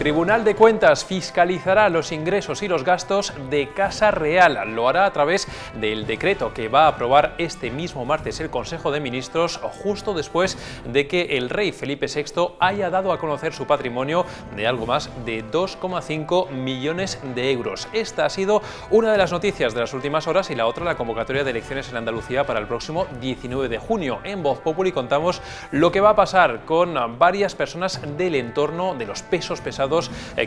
Tribunal de Cuentas fiscalizará los ingresos y los gastos de Casa Real. Lo hará a través del decreto que va a aprobar este mismo martes el Consejo de Ministros, justo después de que el rey Felipe VI haya dado a conocer su patrimonio de algo más de 2,5 millones de euros. Esta ha sido una de las noticias de las últimas horas y la otra la convocatoria de elecciones en Andalucía para el próximo 19 de junio. En Voz Populi contamos lo que va a pasar con varias personas del entorno de los pesos pesados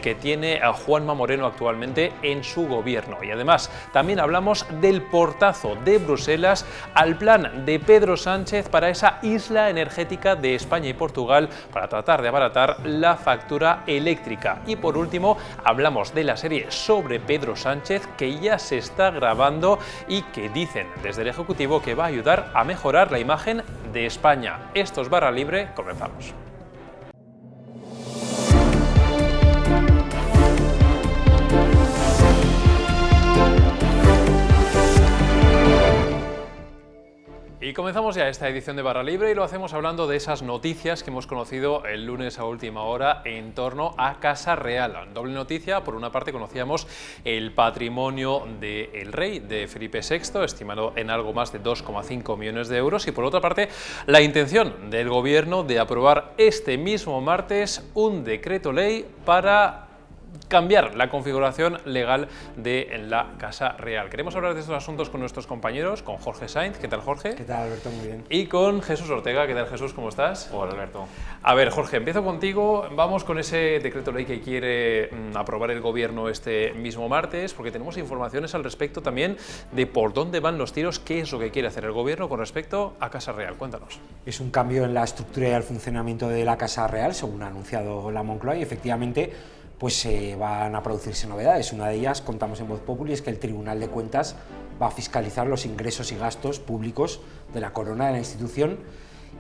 que tiene a Juanma Moreno actualmente en su gobierno. Y además también hablamos del portazo de Bruselas al plan de Pedro Sánchez para esa isla energética de España y Portugal para tratar de abaratar la factura eléctrica. Y por último hablamos de la serie sobre Pedro Sánchez que ya se está grabando y que dicen desde el Ejecutivo que va a ayudar a mejorar la imagen de España. Esto es Barra Libre, comenzamos. Y comenzamos ya esta edición de Barra Libre y lo hacemos hablando de esas noticias que hemos conocido el lunes a última hora en torno a Casa Real. Doble noticia: por una parte conocíamos el patrimonio del rey, de Felipe VI, estimado en algo más de 2,5 millones de euros, y por otra parte la intención del gobierno de aprobar este mismo martes un decreto ley para cambiar la configuración legal de la Casa Real. Queremos hablar de estos asuntos con nuestros compañeros, con Jorge Sainz. ¿Qué tal, Jorge? ¿Qué tal, Alberto? Muy bien. Y con Jesús Ortega. ¿Qué tal, Jesús? ¿Cómo estás? Hola, Alberto. A ver, Jorge, empiezo contigo. Vamos con ese decreto ley que quiere aprobar el gobierno este mismo martes, porque tenemos informaciones al respecto también de por dónde van los tiros, qué es lo que quiere hacer el gobierno con respecto a Casa Real. Cuéntanos. Es un cambio en la estructura y el funcionamiento de la Casa Real, según ha anunciado la Moncloa, y efectivamente pues van a producirse novedades. Una de ellas, contamos en Voz Populi, es que el Tribunal de Cuentas va a fiscalizar los ingresos y gastos públicos de la corona de la institución.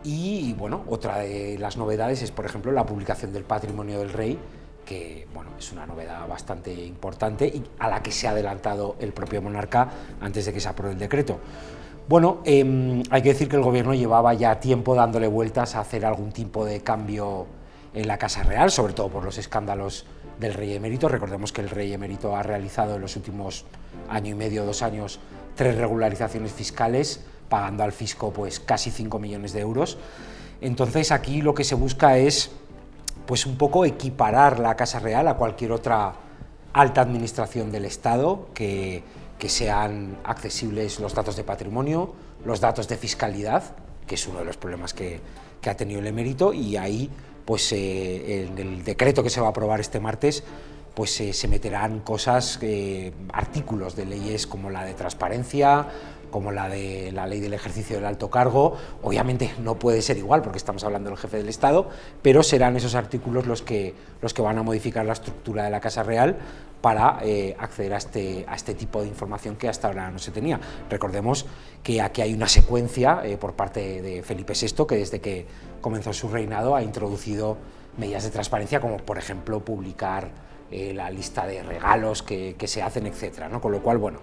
Y bueno, otra de las novedades es, por ejemplo, la publicación del patrimonio del rey, que bueno, es una novedad bastante importante y a la que se ha adelantado el propio monarca antes de que se apruebe el decreto. Bueno, hay que decir que el gobierno llevaba ya tiempo dándole vueltas a hacer algún tipo de cambio en la Casa Real, sobre todo por los escándalos del rey emérito. Recordemos que el rey emérito ha realizado en los últimos año y medio, 2 años, 3 regularizaciones fiscales, pagando al fisco pues casi 5 millones de euros. Entonces aquí lo que se busca es pues un poco equiparar la Casa Real a cualquier otra alta administración del Estado, que sean accesibles los datos de patrimonio, los datos de fiscalidad, que es uno de los problemas que ha tenido el emérito, y ahí pues en el decreto que se va a aprobar este martes pues se meterán cosas, artículos de leyes como la de transparencia, como la de la ley del ejercicio del alto cargo. Obviamente no puede ser igual porque estamos hablando del jefe del Estado, pero serán esos artículos los que van a modificar la estructura de la Casa Real para acceder a este tipo de información que hasta ahora no se tenía. Recordemos que aquí hay una secuencia por parte de Felipe VI, que desde que comenzó su reinado ha introducido medidas de transparencia, como por ejemplo publicar la lista de regalos que se hacen, etcétera, ¿no? Con lo cual, bueno,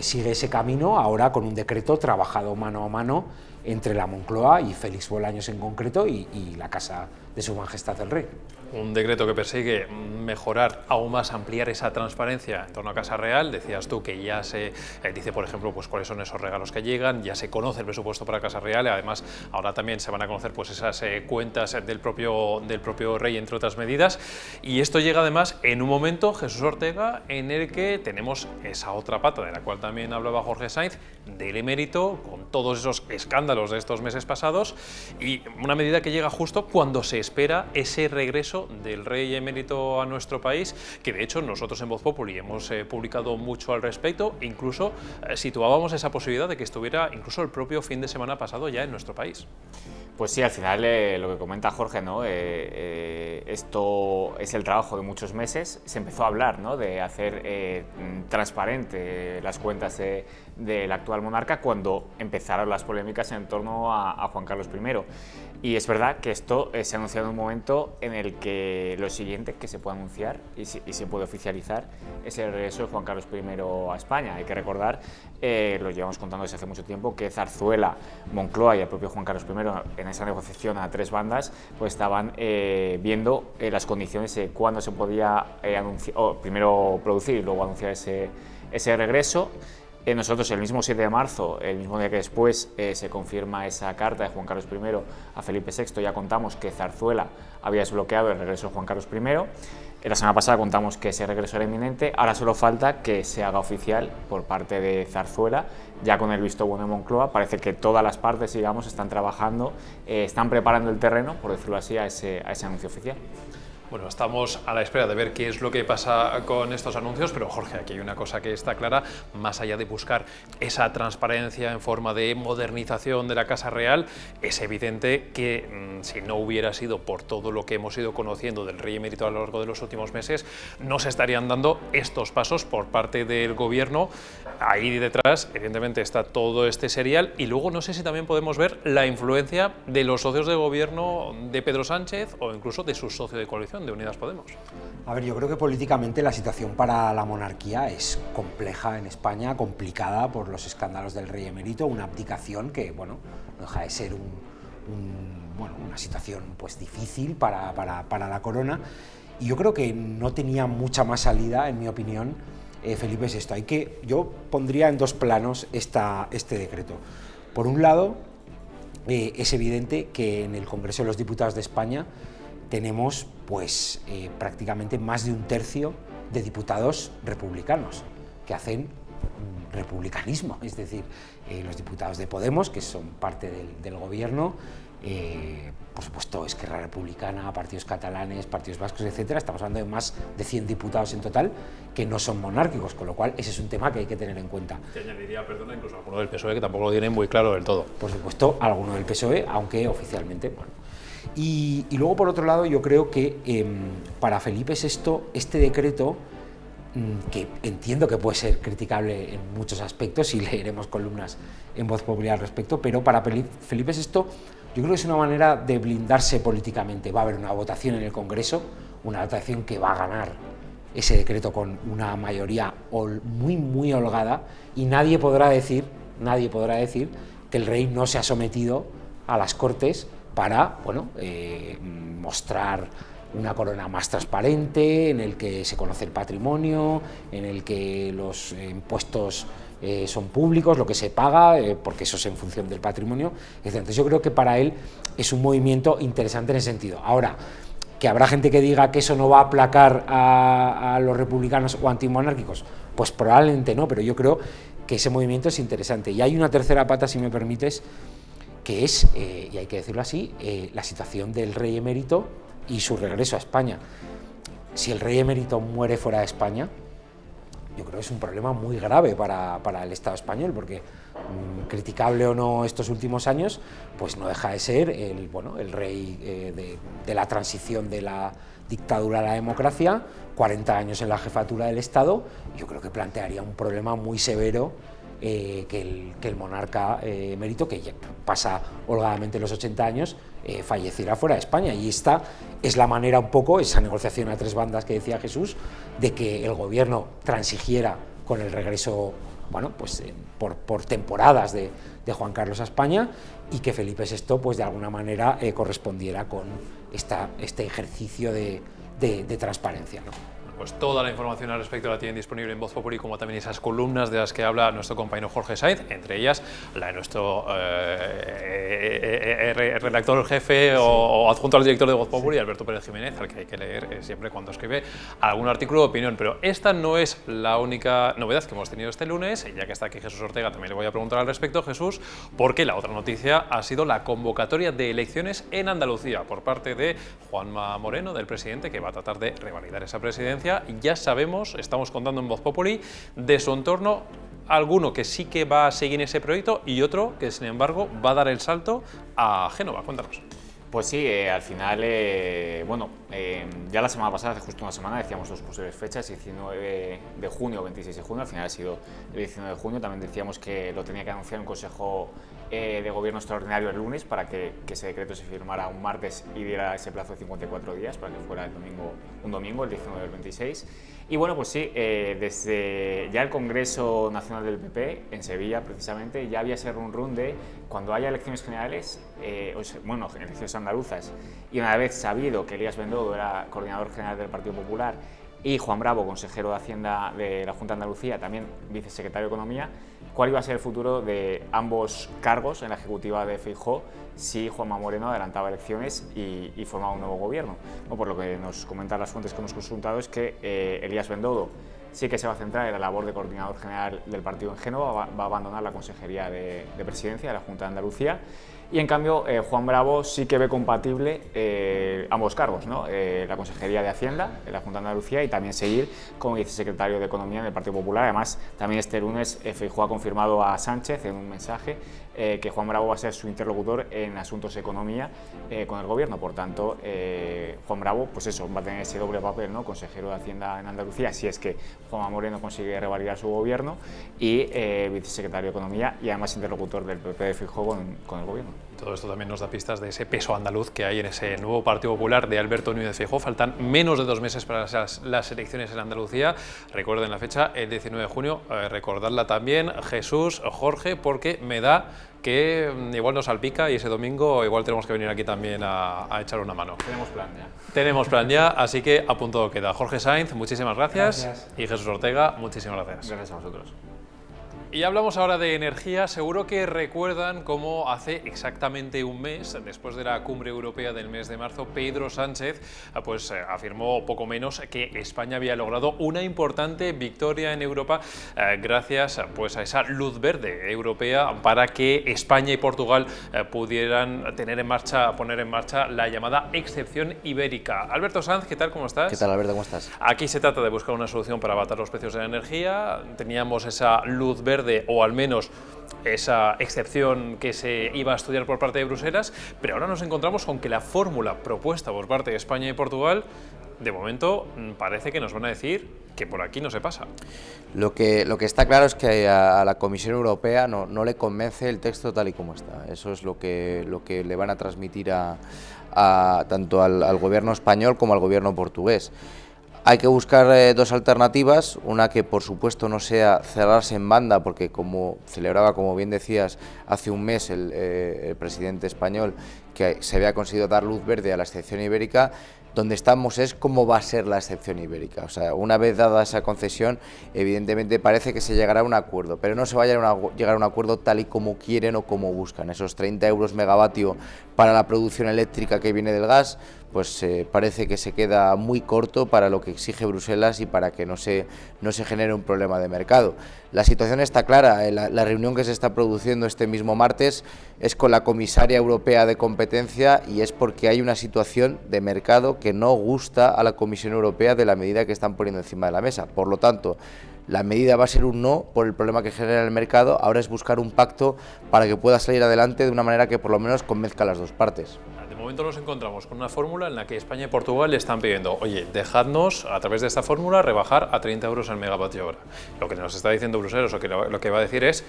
sigue ese camino ahora con un decreto trabajado mano a mano entre la Moncloa y Félix Bolaños en concreto y la Casa de Su Majestad el Rey. Un decreto que persigue mejorar, aún más ampliar esa transparencia en torno a Casa Real. Decías tú que ya se dice, por ejemplo, pues cuáles son esos regalos que llegan, ya se conoce el presupuesto para Casa Real, y además ahora también se van a conocer pues esas cuentas del propio rey, entre otras medidas. Y esto llega además en un momento, Jesús Ortega, en el que tenemos esa otra pata de la cual también hablaba Jorge Sainz, del emérito, con todos esos escándalos de estos meses pasados, y una medida que llega justo cuando se espera ese regreso del rey emérito a nuestro país, que de hecho nosotros en Voz Populi hemos publicado mucho al respecto. Incluso situábamos esa posibilidad de que estuviera incluso el propio fin de semana pasado ya en nuestro país. Pues sí, al final lo que comenta Jorge, ¿no? Esto es el trabajo de muchos meses. Se empezó a hablar, ¿no?, de hacer transparente las cuentas del actual monarca cuando empezaron las polémicas en torno a Juan Carlos I. Y es verdad que esto se ha anunciado en un momento en el que lo siguiente que se puede anunciar y se puede oficializar es el regreso de Juan Carlos I a España. Hay que recordar, lo llevamos contando desde hace mucho tiempo, que Zarzuela, Moncloa y el propio Juan Carlos I en esa negociación a 3 bandas pues estaban viendo las condiciones de cuándo se podía primero producir y luego anunciar ese regreso. Nosotros el mismo 7 de marzo, el mismo día que después se confirma esa carta de Juan Carlos I a Felipe VI, ya contamos que Zarzuela había desbloqueado el regreso de Juan Carlos I. La semana pasada contamos que ese regreso era inminente, ahora solo falta que se haga oficial por parte de Zarzuela, ya con el visto bueno de Moncloa. Parece que todas las partes, digamos, están trabajando, están preparando el terreno, por decirlo así, a ese anuncio oficial. Bueno, estamos a la espera de ver qué es lo que pasa con estos anuncios, pero Jorge, aquí hay una cosa que está clara, más allá de buscar esa transparencia en forma de modernización de la Casa Real, es evidente que si no hubiera sido por todo lo que hemos ido conociendo del Rey Emérito a lo largo de los últimos meses, no se estarían dando estos pasos por parte del Gobierno. Ahí detrás, evidentemente, está todo este serial y luego no sé si también podemos ver la influencia de los socios de Gobierno de Pedro Sánchez o incluso de su socio de coalición, de Unidas Podemos. A ver, yo creo que políticamente la situación para la monarquía es compleja en España, complicada por los escándalos del Rey Emérito, una abdicación que, bueno, no deja de ser una situación pues difícil para la corona, y yo creo que no tenía mucha más salida, en mi opinión, Felipe VI. Yo pondría en 2 planos este decreto. Por un lado, es evidente que en el Congreso de los Diputados de España tenemos pues prácticamente más de 1/3 de diputados republicanos que hacen republicanismo, es decir, los diputados de Podemos, que son parte del gobierno, por supuesto Esquerra Republicana, partidos catalanes, partidos vascos, etcétera. Estamos hablando de más de 100 diputados en total que no son monárquicos, con lo cual ese es un tema que hay que tener en cuenta. Te añadiría, perdona, incluso alguno del PSOE que tampoco lo tienen muy claro del todo. Por supuesto, alguno del PSOE, aunque oficialmente, bueno. Y luego, por otro lado, yo creo que para Felipe VI este decreto, que entiendo que puede ser criticable en muchos aspectos y leeremos columnas en Voz Populi al respecto, pero para Felipe VI yo creo que es una manera de blindarse políticamente. Va a haber una votación en el Congreso, una votación que va a ganar ese decreto con una mayoría muy holgada, y nadie podrá decir que el rey no se ha sometido a las Cortes para mostrar una corona más transparente, en el que se conoce el patrimonio, en el que los impuestos son públicos, lo que se paga, porque eso es en función del patrimonio, etc. Entonces yo creo que para él es un movimiento interesante en ese sentido. Ahora, que habrá gente que diga que eso no va a aplacar a los republicanos o antimonárquicos, pues probablemente no, pero yo creo que ese movimiento es interesante. Y hay una tercera pata, si me permites, que es, y hay que decirlo así, la situación del Rey Emérito y su regreso a España. Si el Rey Emérito muere fuera de España, yo creo que es un problema muy grave para el Estado español, porque criticable o no estos últimos años, pues no deja de ser el rey de la transición de la dictadura a la democracia, 40 años en la jefatura del Estado. Yo creo que plantearía un problema muy severo que el monarca emérito, que ya pasa holgadamente los 80 años, falleciera fuera de España. Y esta es la manera un poco, esa negociación a 3 bandas que decía Jesús, de que el gobierno transigiera con el regreso, por temporadas de Juan Carlos a España, y que Felipe VI, pues de alguna manera correspondiera con este ejercicio de transparencia, ¿no? Pues toda la información al respecto la tienen disponible en Voz Populi, como también esas columnas de las que habla nuestro compañero Jorge Sainz, entre ellas la de nuestro redactor jefe o adjunto al director de Voz Populi, Alberto Pérez Jiménez, al que hay que leer siempre cuando escribe algún artículo de opinión. Pero esta no es la única novedad que hemos tenido este lunes, y ya que está aquí Jesús Ortega también le voy a preguntar al respecto, Jesús, porque la otra noticia ha sido la convocatoria de elecciones en Andalucía por parte de Juanma Moreno, del presidente, que va a tratar de revalidar esa presidencia. Ya sabemos, estamos contando en Voz Populi, de su entorno, alguno que sí que va a seguir ese proyecto y otro que, sin embargo, va a dar el salto a Génova. Cuéntanos. Pues sí, al final, ya la semana pasada, hace justo una semana, decíamos dos posibles fechas, 19 de junio o 26 de junio, al final ha sido el 19 de junio, también decíamos que lo tenía que anunciar un Consejo de Gobierno extraordinario el lunes para que ese decreto se firmara un martes y diera ese plazo de 54 días para que fuera un domingo, el 19 del 26. Y bueno, pues sí, desde ya el Congreso Nacional del PP, en Sevilla precisamente, ya había ese run de cuando haya elecciones generales, elecciones andaluzas, y una vez sabido que Elías Bendodo era coordinador general del Partido Popular y Juan Bravo, consejero de Hacienda de la Junta de Andalucía, también vicesecretario de Economía, cuál iba a ser el futuro de ambos cargos en la ejecutiva de Feijóo si Juanma Moreno adelantaba elecciones y formaba un nuevo gobierno. Bueno, por lo que nos comentan las fuentes que hemos consultado es que Elías Bendodo sí que se va a centrar en la labor de coordinador general del partido en Génova, va a abandonar la consejería de presidencia de la Junta de Andalucía, y en cambio Juan Bravo sí que ve compatible ambos cargos, ¿no? La consejería de Hacienda de la Junta de Andalucía y también seguir como vicesecretario de Economía en el Partido Popular. Además, también este lunes Feijóo ha confirmado a Sánchez en un mensaje que Juan Bravo va a ser su interlocutor en asuntos de economía con el gobierno. Por tanto, Juan Bravo, pues eso, va a tener ese doble papel, ¿no? Consejero de Hacienda en Andalucía, si es que Juanma Moreno consigue revalidar su gobierno, y vicesecretario de Economía y además interlocutor del PP de Feijóo con el gobierno. Todo esto también nos da pistas de ese peso andaluz que hay en ese nuevo Partido Popular de Alberto Núñez Feijóo. Faltan menos de 2 meses para las elecciones en Andalucía. Recuerden la fecha, el 19 de junio. Recordarla también, Jesús, Jorge, porque me da que igual nos salpica y ese domingo igual tenemos que venir aquí también a echar una mano. Tenemos plan ya. Tenemos plan ya, así que a punto queda. Jorge Sainz, muchísimas gracias. Y Jesús Ortega, muchísimas gracias. Gracias a vosotros. Y hablamos ahora de energía. Seguro que recuerdan cómo hace exactamente un mes, después de la cumbre europea del mes de marzo, Pedro Sánchez afirmó poco menos que España había logrado una importante victoria en Europa gracias a esa luz verde europea para que España y Portugal pudieran poner en marcha la llamada excepción ibérica. Alberto Sanz, ¿qué tal? ¿Cómo estás? ¿Qué tal, Alberto? ¿Cómo estás? Aquí se trata de buscar una solución para abatar los precios de la energía. Teníamos esa luz verde, o al menos esa excepción que se iba a estudiar por parte de Bruselas, pero ahora nos encontramos con que la fórmula propuesta por parte de España y Portugal, de momento parece que nos van a decir que por aquí no se pasa. Lo que está claro es que a la Comisión Europea no le convence el texto tal y como está. Eso es lo que le van a transmitir tanto al gobierno español como al gobierno portugués. Hay que buscar dos alternativas, una que por supuesto no sea cerrarse en banda, porque como celebraba, como bien decías, hace un mes el presidente español que se había conseguido dar luz verde a la excepción ibérica. Donde estamos es cómo va a ser la excepción ibérica. O sea, una vez dada esa concesión, evidentemente parece que se llegará a un acuerdo, pero no se va a llegar a un acuerdo tal y como quieren o como buscan. Esos 30 euros megavatio para la producción eléctrica que viene del gas, pues parece que se queda muy corto para lo que exige Bruselas y para que no se genere un problema de mercado. La situación está clara. La reunión que se está produciendo este mismo martes es con la comisaria europea de competencia y es porque hay una situación de mercado que no gusta a la Comisión Europea de la medida que están poniendo encima de la mesa. Por lo tanto, la medida va a ser un no por el problema que genera el mercado. Ahora es buscar un pacto para que pueda salir adelante de una manera que por lo menos convenzca a las dos partes. De momento nos encontramos con una fórmula en la que España y Portugal le están pidiendo, oye, dejadnos a través de esta fórmula rebajar a 30 euros el megavatio hora. Lo que nos está diciendo Bruselas, o que lo que va a decir es,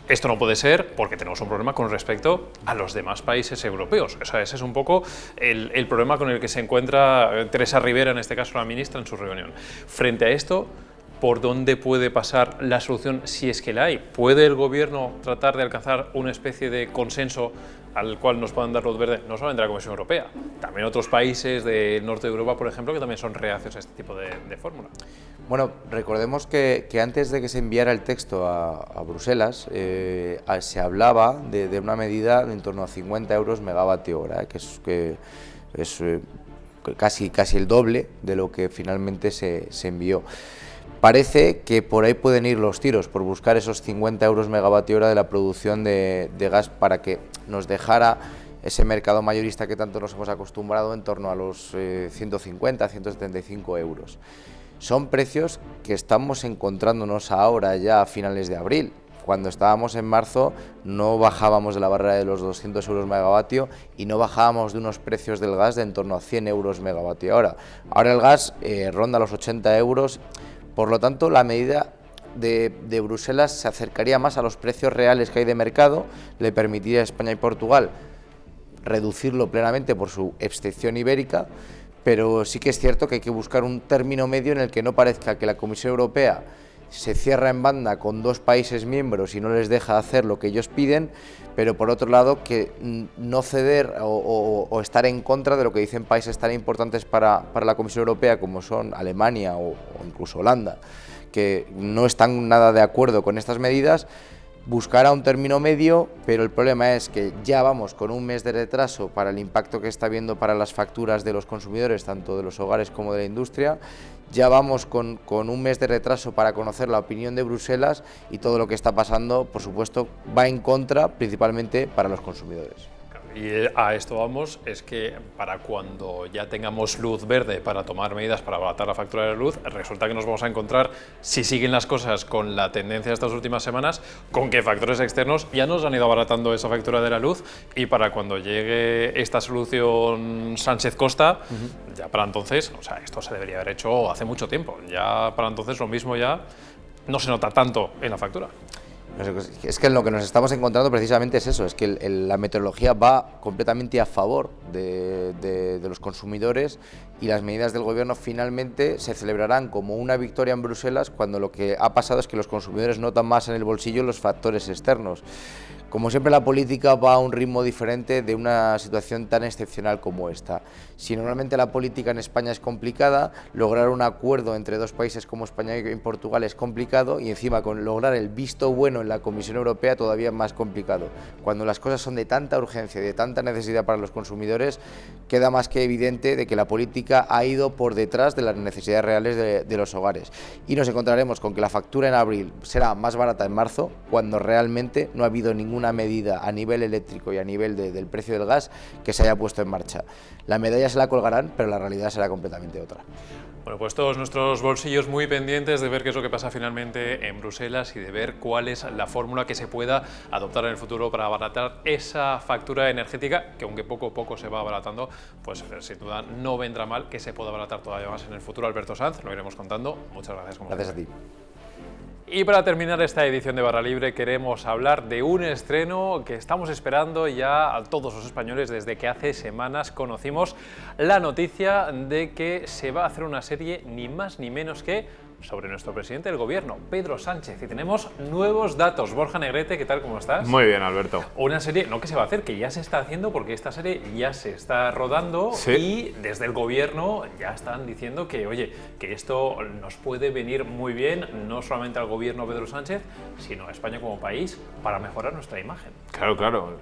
esto no puede ser porque tenemos un problema con respecto a los demás países europeos. O sea, ese es un poco el problema con el que se encuentra Teresa Ribera, en este caso la ministra, en su reunión. Frente a esto, ¿por dónde puede pasar la solución si es que la hay? ¿Puede el gobierno tratar de alcanzar una especie de consenso al cual nos puedan dar luz verde? No solamente la Comisión Europea, también otros países del norte de Europa, por ejemplo, que también son reacios a este tipo de fórmula. Bueno, recordemos que antes de que se enviara el texto a Bruselas, se hablaba de una medida de en torno a 50 euros megavatio hora, que es casi el doble de lo que finalmente se envió. Parece que por ahí pueden ir los tiros, por buscar esos 50 euros megavatio hora de la producción de gas para que nos dejara ese mercado mayorista que tanto nos hemos acostumbrado en torno a los 150, 175 euros. Son precios que estamos encontrándonos ahora ya a finales de abril, cuando estábamos en marzo no bajábamos de la barrera de los 200 euros megavatio y no bajábamos de unos precios del gas de en torno a 100 euros megavatio hora. Ahora el gas ronda los 80 euros, por lo tanto la medida de Bruselas se acercaría más a los precios reales que hay de mercado, le permitiría a España y Portugal reducirlo plenamente por su excepción ibérica, pero sí que es cierto que hay que buscar un término medio en el que no parezca que la Comisión Europea se cierra en banda con dos países miembros y no les deja hacer lo que ellos piden, pero por otro lado que no ceder o estar en contra de lo que dicen países tan importantes para la Comisión Europea como son Alemania o incluso Holanda, que no están nada de acuerdo con estas medidas. Buscará un término medio, pero el problema es que ya vamos con un mes de retraso para el impacto que está habiendo para las facturas de los consumidores, tanto de los hogares como de la industria. Ya vamos con un mes de retraso para conocer la opinión de Bruselas y todo lo que está pasando, por supuesto, va en contra, principalmente para los consumidores. Y a esto vamos, es que para cuando ya tengamos luz verde para tomar medidas para abaratar la factura de la luz, resulta que nos vamos a encontrar, si siguen las cosas con la tendencia de estas últimas semanas, con que factores externos ya nos han ido abaratando esa factura de la luz, y para cuando llegue esta solución Sánchez-Costa, ya para entonces, o sea, esto se debería haber hecho hace mucho tiempo, ya para entonces lo mismo ya no se nota tanto en la factura. Es que en lo que nos estamos encontrando precisamente es eso, es que la meteorología va completamente a favor de los consumidores y las medidas del gobierno finalmente se celebrarán como una victoria en Bruselas cuando lo que ha pasado es que los consumidores notan más en el bolsillo los factores externos. Como siempre, la política va a un ritmo diferente de una situación tan excepcional como esta. Si normalmente la política en España es complicada, lograr un acuerdo entre dos países como España y Portugal es complicado, y encima con lograr el visto bueno en la Comisión Europea todavía es más complicado. Cuando las cosas son de tanta urgencia y de tanta necesidad para los consumidores, queda más que evidente de que la política ha ido por detrás de las necesidades reales de los hogares. Y nos encontraremos con que la factura en abril será más barata en marzo, cuando realmente no ha habido ninguna medida a nivel eléctrico y a nivel del precio del gas que se haya puesto en marcha. La medalla se la colgarán, pero la realidad será completamente otra. Bueno, pues todos nuestros bolsillos muy pendientes de ver qué es lo que pasa finalmente en Bruselas y de ver cuál es la fórmula que se pueda adoptar en el futuro para abaratar esa factura energética, que aunque poco a poco se va abaratando, pues sin duda no vendrá mal que se pueda abaratar todavía más en el futuro. Alberto Sanz, lo iremos contando. Muchas gracias. Gracias a ti. Y para terminar esta edición de Barra Libre queremos hablar de un estreno que estamos esperando ya a todos los españoles desde que hace semanas conocimos la noticia de que se va a hacer una serie ni más ni menos que sobre nuestro presidente del gobierno, Pedro Sánchez, y tenemos nuevos datos. Borja Negrete, ¿qué tal? ¿Cómo estás? Muy bien, Alberto. Una serie, no que se va a hacer, que ya se está haciendo porque esta serie ya se está rodando. ¿Sí? Y desde el gobierno ya están diciendo que, oye, que esto nos puede venir muy bien, no solamente al gobierno Pedro Sánchez, sino a España como país, para mejorar nuestra imagen. Claro, claro.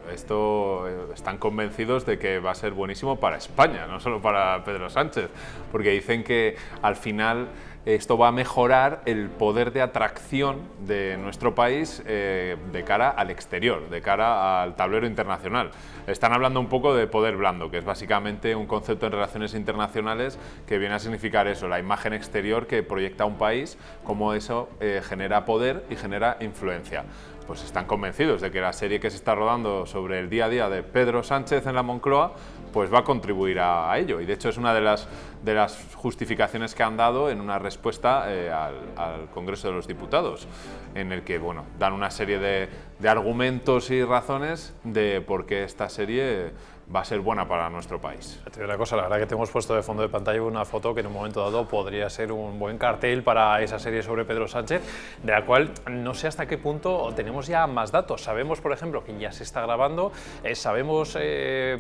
Están convencidos de que va a ser buenísimo para España, no solo para Pedro Sánchez, porque dicen que al final esto va a mejorar el poder de atracción de nuestro país de cara al exterior, de cara al tablero internacional. Están hablando un poco de poder blando, que es básicamente un concepto en relaciones internacionales que viene a significar eso, la imagen exterior que proyecta un país, cómo eso genera poder y genera influencia. Pues están convencidos de que la serie que se está rodando sobre el día a día de Pedro Sánchez en la Moncloa pues va a contribuir a ello, y de hecho es una de las justificaciones que han dado en una respuesta al Congreso de los Diputados, en el que bueno, dan una serie de argumentos y razones de por qué esta serie va a ser buena para nuestro país. Te digo una cosa, la verdad que te hemos puesto de fondo de pantalla una foto que en un momento dado podría ser un buen cartel para esa serie sobre Pedro Sánchez, de la cual no sé hasta qué punto tenemos ya más datos. Sabemos, por ejemplo, que ya se está grabando, sabemos,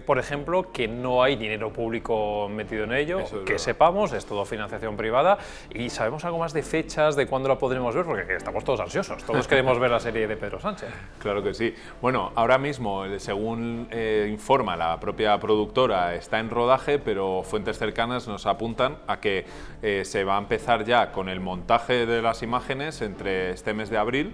por ejemplo, que no hay dinero público metido en ello, que sepamos, es todo financiación privada, y sabemos algo más de fechas, de cuándo la podremos ver, porque estamos todos ansiosos, todos queremos ver la serie de Pedro Sánchez. Claro que sí. Bueno, ahora mismo, según informa la propia productora, está en rodaje, pero fuentes cercanas nos apuntan a que se va a empezar ya con el montaje de las imágenes entre este mes de abril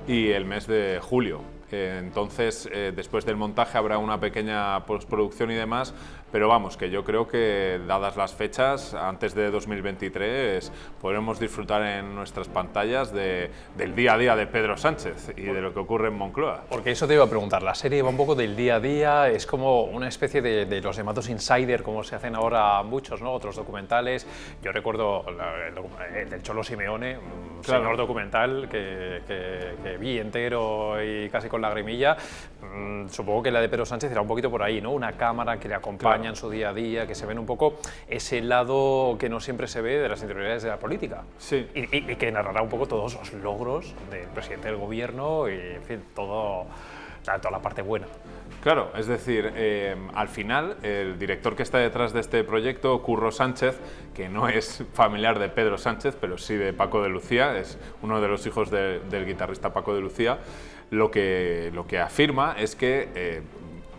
y el mes de julio. entonces después del montaje habrá una pequeña postproducción y demás, pero vamos, que yo creo que dadas las fechas, antes de 2023 podremos disfrutar en nuestras pantallas del día a día de Pedro Sánchez y de lo que ocurre en Moncloa. Porque eso te iba a preguntar, la serie va un poco del día a día, es como una especie de los llamados insider, como se hacen ahora muchos, ¿no? Otros documentales. Yo recuerdo el del Cholo Simeone, un señor documental que vi entero y casi con lagrimilla. Supongo que la de Pedro Sánchez era un poquito por ahí, ¿no? Una cámara que le acompaña en su día a día, que se ven un poco ese lado que no siempre se ve de las interioridades de la política. Sí. Y que narrará un poco todos los logros del presidente del gobierno y, en fin, toda la parte buena. Claro, es decir, al final el director que está detrás de este proyecto, Curro Sánchez, que no es familiar de Pedro Sánchez, pero sí de Paco de Lucía, es uno de los hijos del guitarrista Paco de Lucía, lo que afirma es que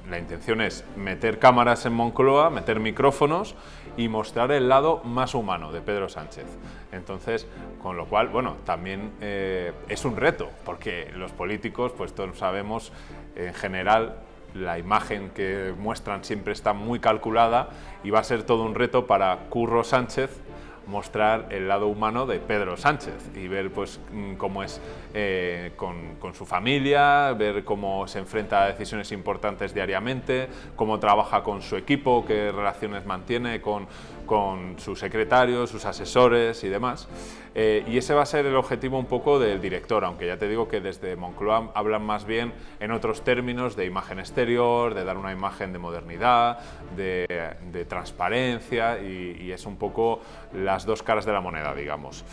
la intención es meter cámaras en Moncloa, meter micrófonos y mostrar el lado más humano de Pedro Sánchez. Entonces, con lo cual, bueno, también es un reto, porque los políticos, pues todos sabemos, en general, la imagen que muestran siempre está muy calculada y va a ser todo un reto para Curro Sánchez mostrar el lado humano de Pedro Sánchez y ver pues cómo es con su familia, ver cómo se enfrenta a decisiones importantes diariamente, cómo trabaja con su equipo, qué relaciones mantiene con sus secretarios, sus asesores y demás. Y ese va a ser el objetivo un poco del director, aunque ya te digo que desde Moncloa hablan más bien en otros términos de imagen exterior, de dar una imagen de modernidad, de transparencia y es un poco las dos caras de la moneda, digamos.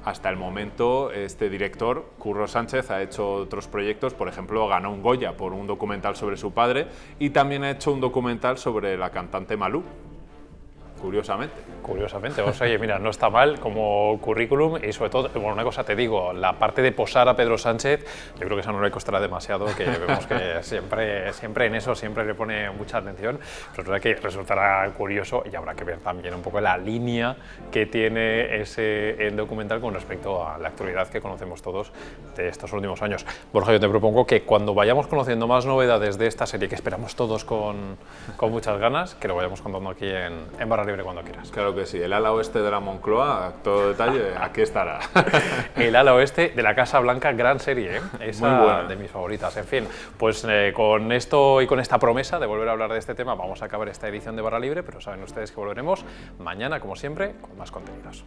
Hasta el momento este director, Curro Sánchez, ha hecho otros proyectos, por ejemplo ganó un Goya por un documental sobre su padre y también ha hecho un documental sobre la cantante Malú. Curiosamente. Curiosamente, o sea, oye, mira, no está mal como currículum y sobre todo, bueno, una cosa te digo, la parte de posar a Pedro Sánchez, yo creo que eso no le costará demasiado, que vemos que siempre en eso siempre le pone mucha atención, pero es verdad que resultará curioso y habrá que ver también un poco la línea que tiene el documental con respecto a la actualidad que conocemos todos de estos últimos años. Borja, yo te propongo que cuando vayamos conociendo más novedades de esta serie, que esperamos todos con muchas ganas, que lo vayamos contando aquí en Barra Libre cuando quieras. Claro que sí, el ala oeste de la Moncloa, todo detalle, aquí estará. El ala oeste de la Casa Blanca, gran serie, ¿eh? Esa muy buena, de mis favoritas. En fin, pues con esto y con esta promesa de volver a hablar de este tema, vamos a acabar esta edición de Barra Libre, pero saben ustedes que volveremos mañana, como siempre, con más contenidos.